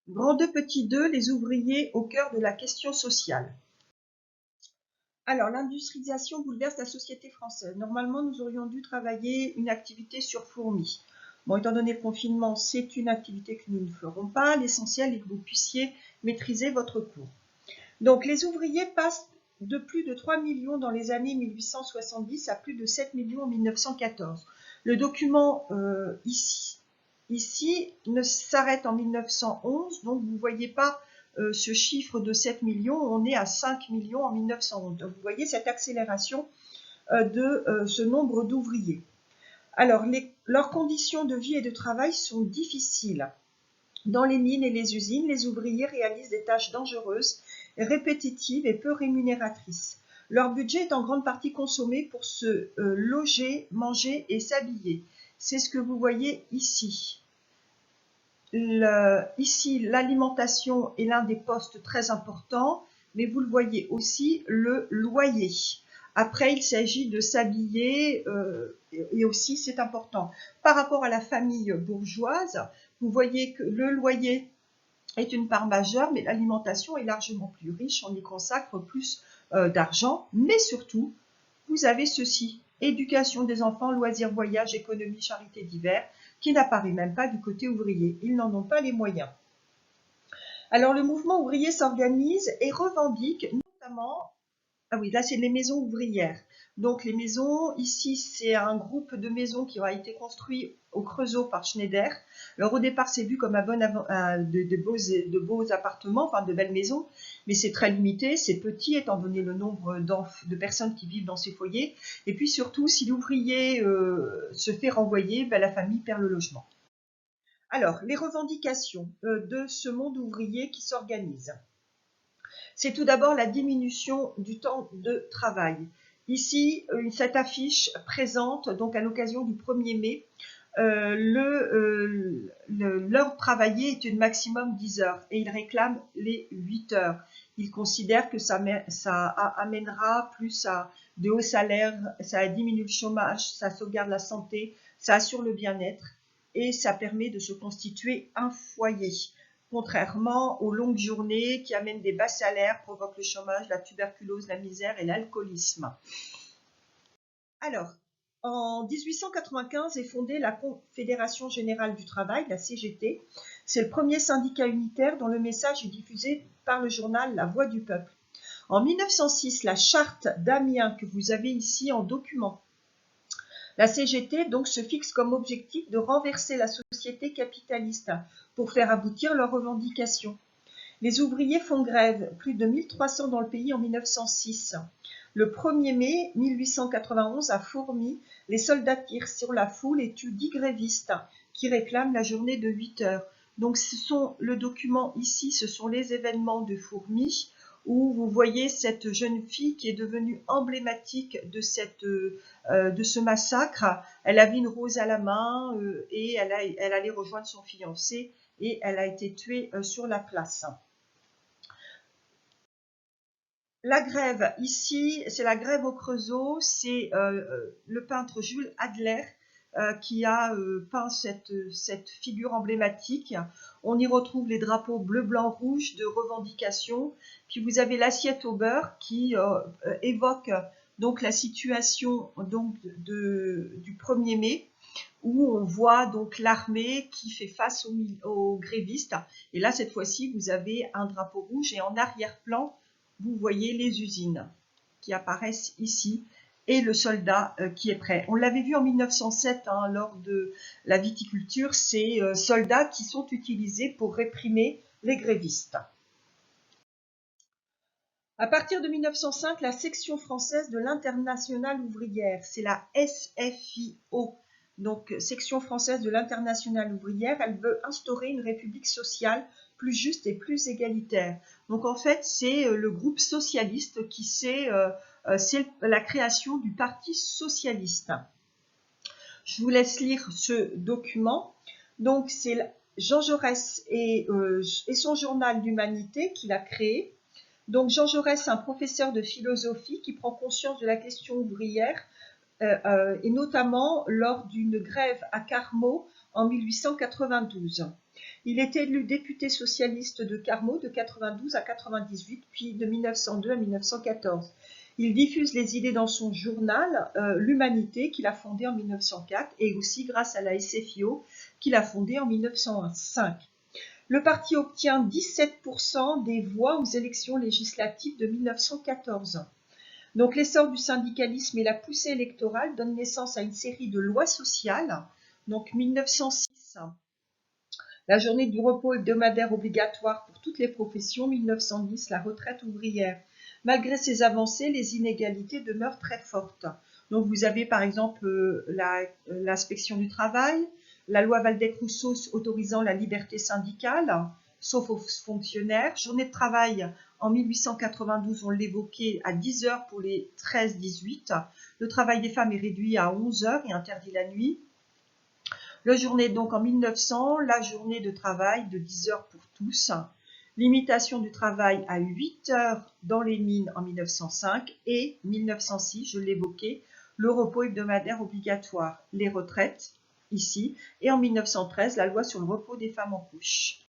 Grand 2, petit 2, les ouvriers au cœur de la question sociale. Alors, l'industrialisation bouleverse la société française. Normalement, nous aurions dû travailler une activité sur fourmis. Bon, étant donné le confinement, c'est une activité que nous ne ferons pas. L'essentiel est que vous puissiez maîtriser votre cours. Donc, les ouvriers passent de plus de 3 millions dans les années 1870 à plus de 7 millions en 1914. Le document ici ne s'arrête en 1911, donc vous ne voyez pas ce chiffre de 7 millions, on est à 5 millions en 1911. Donc vous voyez cette accélération de ce nombre d'ouvriers. Alors, leurs conditions de vie et de travail sont difficiles. Dans les mines et les usines, les ouvriers réalisent des tâches dangereuses, répétitives et peu rémunératrices. Leur budget est en grande partie consommé pour se loger, manger et s'habiller. C'est ce que vous voyez ici. Ici, l'alimentation est l'un des postes très importants, mais vous le voyez aussi, le loyer. Après, il s'agit de s'habiller et aussi, c'est important. Par rapport à la famille bourgeoise, vous voyez que le loyer est une part majeure, mais l'alimentation est largement plus riche, on y consacre plus d'argent, mais surtout, vous avez ceci, éducation des enfants, loisirs, voyages, économie, charité divers, qui n'apparaît même pas du côté ouvrier. Ils n'en ont pas les moyens. Alors le mouvement ouvrier s'organise et revendique notamment, ah oui, là c'est les maisons ouvrières. Donc les maisons, ici c'est un groupe de maisons qui a été construit au Creusot par Schneider. Alors au départ c'est vu comme de beaux appartements, enfin de belles maisons, mais c'est très limité, c'est petit étant donné le nombre de personnes qui vivent dans ces foyers. Et puis surtout, si l'ouvrier se fait renvoyer, ben, la famille perd le logement. Alors, les revendications de ce monde ouvrier qui s'organise. C'est tout d'abord la diminution du temps de travail. Ici, cette affiche présente, donc à l'occasion du 1er mai, l'heure travaillée est une maximum 10 heures et il réclame les 8 heures. Il considère que ça amènera plus à de hauts salaires, ça diminue le chômage, ça sauvegarde la santé, ça assure le bien-être et ça permet de se constituer un foyer. Contrairement aux longues journées qui amènent des bas salaires, provoquent le chômage, la tuberculose, la misère et l'alcoolisme. Alors, en 1895 est fondée la Confédération Générale du Travail, la CGT. C'est le premier syndicat unitaire dont le message est diffusé par le journal La Voix du Peuple. En 1906, la charte d'Amiens que vous avez ici en document. La CGT donc se fixe comme objectif de renverser la société capitaliste pour faire aboutir leurs revendications. Les ouvriers font grève, plus de 1300 dans le pays en 1906. Le 1er mai 1891, à Fourmies, les soldats tirent sur la foule et tuent 10 grévistes qui réclament la journée de 8 heures. Donc le document ici, ce sont les événements de Fourmies, où vous voyez cette jeune fille qui est devenue emblématique de ce massacre. Elle avait une rose à la main et elle allait rejoindre son fiancé et elle a été tuée sur la place. La grève, ici, c'est la grève au Creusot, c'est le peintre Jules Adler qui a peint cette figure emblématique. On y retrouve les drapeaux bleu, blanc, rouge de revendication. Puis vous avez l'assiette au beurre qui évoque donc la situation donc, du 1er mai, où on voit donc l'armée qui fait face aux grévistes. Et là, cette fois-ci, vous avez un drapeau rouge et en arrière-plan, vous voyez les usines qui apparaissent ici et le soldat qui est prêt. On l'avait vu en 1907 lors de la viticulture, ces soldats qui sont utilisés pour réprimer les grévistes. À partir de 1905, la section française de l'Internationale ouvrière, c'est la SFIO, donc section française de l'Internationale ouvrière, elle veut instaurer une république sociale plus juste et plus égalitaire. Donc en fait, c'est le groupe socialiste qui c'est la création du Parti socialiste. Je vous laisse lire ce document. Donc c'est Jean Jaurès et son journal d'humanité qu'il a créé. Donc Jean Jaurès, un professeur de philosophie qui prend conscience de la question ouvrière, et notamment lors d'une grève à Carmaux en 1892. Il est élu député socialiste de Carmaux de 92 à 98, puis de 1902 à 1914. Il diffuse les idées dans son journal L'Humanité, qu'il a fondé en 1904, et aussi grâce à la SFIO, qu'il a fondée en 1905. Le parti obtient 17% des voix aux élections législatives de 1914. Donc l'essor du syndicalisme et la poussée électorale donnent naissance à une série de lois sociales. Donc 1906, la journée du repos hebdomadaire obligatoire pour toutes les professions. 1910, la retraite ouvrière. Malgré ces avancées, les inégalités demeurent très fortes. Donc vous avez par exemple l'inspection du travail, la loi Waldeck-Rousseau autorisant la liberté syndicale, sauf aux fonctionnaires. Journée de travail en 1892, on l'évoquait, à 10 heures pour les 13-18. Le travail des femmes est réduit à 11 heures et interdit la nuit. Le journée donc en 1900, la journée de travail de 10 heures pour tous. Limitation du travail à 8 heures dans les mines en 1905 et 1906, je l'évoquais, le repos hebdomadaire obligatoire, les retraites ici, et en 1913, la loi sur le repos des femmes en couche.